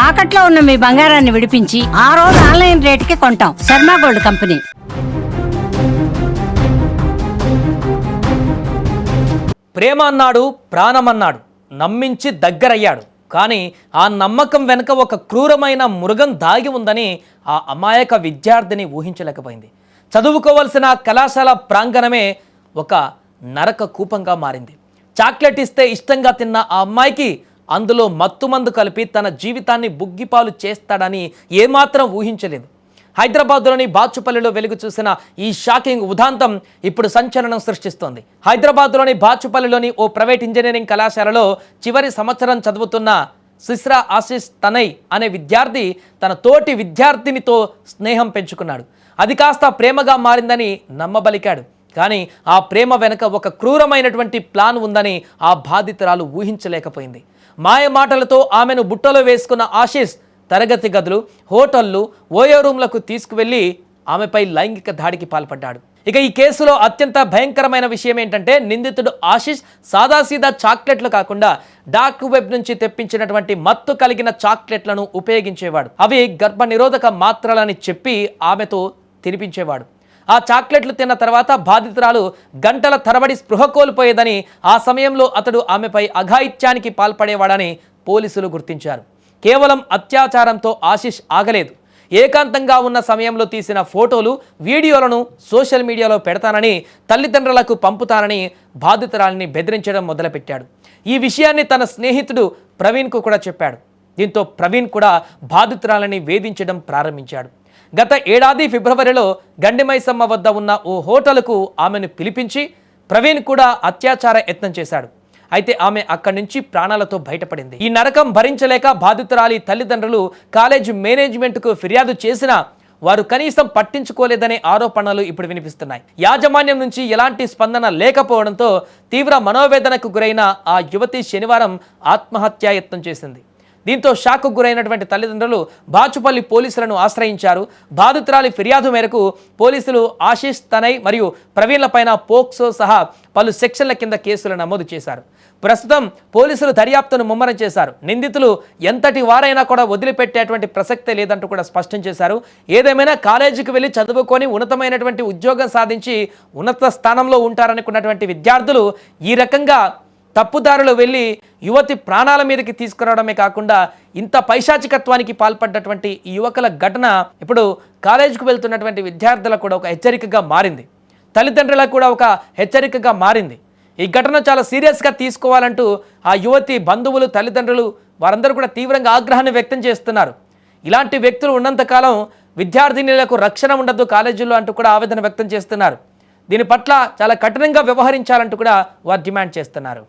తాకట్లో ఉన్న మీ బంగారాన్ని విడిపించి ఆ రోజు ఆన్లైన్ రేటుకి కొంటాం. Sharma gold company. ప్రేమ అన్నాడు, ప్రాణమన్నాడు, నమ్మించి దగ్గరయ్యాడు. కానీ ఆ నమ్మకం వెనుక ఒక క్రూరమైన మృగం దాగి ఉందని ఆ అమాయక విద్యార్థిని ఊహించలేకపోయింది. చదువుకోవాల్సిన కళాశాల ప్రాంగణమే ఒక నరక కూపంగా మారింది. చాక్లెట్ ఇస్తే ఇష్టంగా తిన్న ఆ అమ్మాయికి అందులో మత్తుమందు కలిపి తన జీవితాన్ని బుగ్గిపాలు చేస్తాడని ఏమాత్రం ఊహించలేదు. హైదరాబాద్లోని బాచుపల్లిలో వెలుగు చూసిన ఈ షాకింగ్ ఉదాంతం ఇప్పుడు సంచలనం సృష్టిస్తోంది. హైదరాబాద్లోని బాచుపల్లిలోని ఓ ప్రైవేట్ ఇంజనీరింగ్ కళాశాలలో చివరి సంవత్సరం చదువుతున్న సిస్రా ఆశీష్ తనయ్ అనే విద్యార్థి తన తోటి విద్యార్థినితో స్నేహం పెంచుకున్నాడు. అది కాస్త ప్రేమగా మారిందని నమ్మబలికాడు. కానీ ఆ ప్రేమ వెనుక ఒక క్రూరమైనటువంటి ప్లాన్ ఉందని ఆ బాధితురాలు ఊహించలేకపోయింది. మాయ మాటలతో ఆమెను బుట్టలో వేసుకున్న ఆశీష్ తరగతి గదులు, హోటళ్లు, ఓయో రూమ్లకు తీసుకువెళ్లి ఆమెపై లైంగిక దాడికి పాల్పడ్డాడు. ఇక ఈ కేసులో అత్యంత భయంకరమైన విషయం ఏంటంటే నిందితుడు ఆశీష్ సాదాసీదా చాక్లెట్లు కాకుండా డార్క్ వెబ్ నుంచి తెప్పించినటువంటి మత్తు కలిగిన చాక్లెట్లను ఉపయోగించేవాడు. అవి గర్భ నిరోధక మాత్రలని చెప్పి ఆమెతో తినిపించేవాడు. ఆ చాక్లెట్లు తిన్న తర్వాత బాధితురాలు గంటల తరబడి స్పృహ కోల్పోయేదని, ఆ సమయంలో అతడు ఆమెపై అఘాయిత్యానికి పాల్పడేవాడని పోలీసులు గుర్తించారు. కేవలం అత్యాచారంతో ఆశీష్ ఆగలేదు. ఏకాంతంగా ఉన్న సమయంలో తీసిన ఫోటోలు, వీడియోలను సోషల్ మీడియాలో పెడతానని, తల్లిదండ్రులకు పంపుతానని బాధితురాలిని బెదిరించడం మొదలుపెట్టాడు. ఈ విషయాన్ని తన స్నేహితుడు ప్రవీణ్కు కూడా చెప్పాడు. దీంతో ప్రవీణ్ కూడా బాధితురాలిని వేధించడం ప్రారంభించాడు. గత ఏడాది ఫిబ్రవరిలో గండిమైసమ్మ వద్ద ఉన్న ఓ హోటల్కు ఆమెను పిలిపించి ప్రవీణ్ కూడా అత్యాచార యత్నం చేశాడు. అయితే ఆమె అక్కడి నుంచి ప్రాణాలతో బయటపడింది. ఈ నరకం భరించలేక బాధితురాలి తల్లిదండ్రులు కాలేజ్ మేనేజ్మెంట్కు ఫిర్యాదు చేసినా వారు కనీసం పట్టించుకోలేదనే ఆరోపణలు ఇప్పుడు వినిపిస్తున్నాయి. యాజమాన్యం నుంచి ఎలాంటి స్పందన లేకపోవడంతో తీవ్ర మనోవేదనకు గురైన ఆ యువతి శనివారం ఆత్మహత్యాయత్నం చేసింది. దీంతో షాక్కు గురైనటువంటి తల్లిదండ్రులు బాచుపల్లి పోలీసులను ఆశ్రయించారు. బాధితురాలి ఫిర్యాదు మేరకు పోలీసులు ఆశీష్ తనయ్ మరియు ప్రవీణ్లపైన పోక్సో సహా పలు సెక్షన్ల కింద కేసులు నమోదు చేశారు. ప్రస్తుతం పోలీసులు దర్యాప్తును ముమ్మరం చేశారు. నిందితులు ఎంతటి వారైనా కూడా వదిలిపెట్టేటువంటి ప్రసక్తే లేదంటూ కూడా స్పష్టం చేశారు. ఏదేమైనా కాలేజీకి వెళ్ళి చదువుకొని ఉన్నతమైనటువంటి ఉద్యోగం సాధించి ఉన్నత స్థానంలో ఉంటారనుకున్నటువంటి విద్యార్థులు ఈ రకంగా తప్పుదారులు వెళ్ళి యువతి ప్రాణాల మీదకి తీసుకురావడమే కాకుండా ఇంత పైశాచికత్వానికి పాల్పడ్డటువంటి ఈ యువకుల ఘటన ఇప్పుడు కాలేజీకి వెళ్తున్నటువంటి విద్యార్థులకు కూడా ఒక హెచ్చరికగా మారింది. తల్లిదండ్రులకు కూడా ఒక హెచ్చరికగా మారింది. ఈ ఘటన చాలా సీరియస్గా తీసుకోవాలంటూ ఆ యువతి బంధువులు, తల్లిదండ్రులు వారందరూ కూడా తీవ్రంగా ఆగ్రహాన్ని వ్యక్తం చేస్తున్నారు. ఇలాంటి వ్యక్తులు ఉన్నంతకాలం విద్యార్థినులకు రక్షణ ఉండదు కాలేజీల్లో అంటూ కూడా ఆవేదన వ్యక్తం చేస్తున్నారు. దీని పట్ల చాలా కఠినంగా వ్యవహరించాలంటూ కూడా వారు డిమాండ్ చేస్తున్నారు.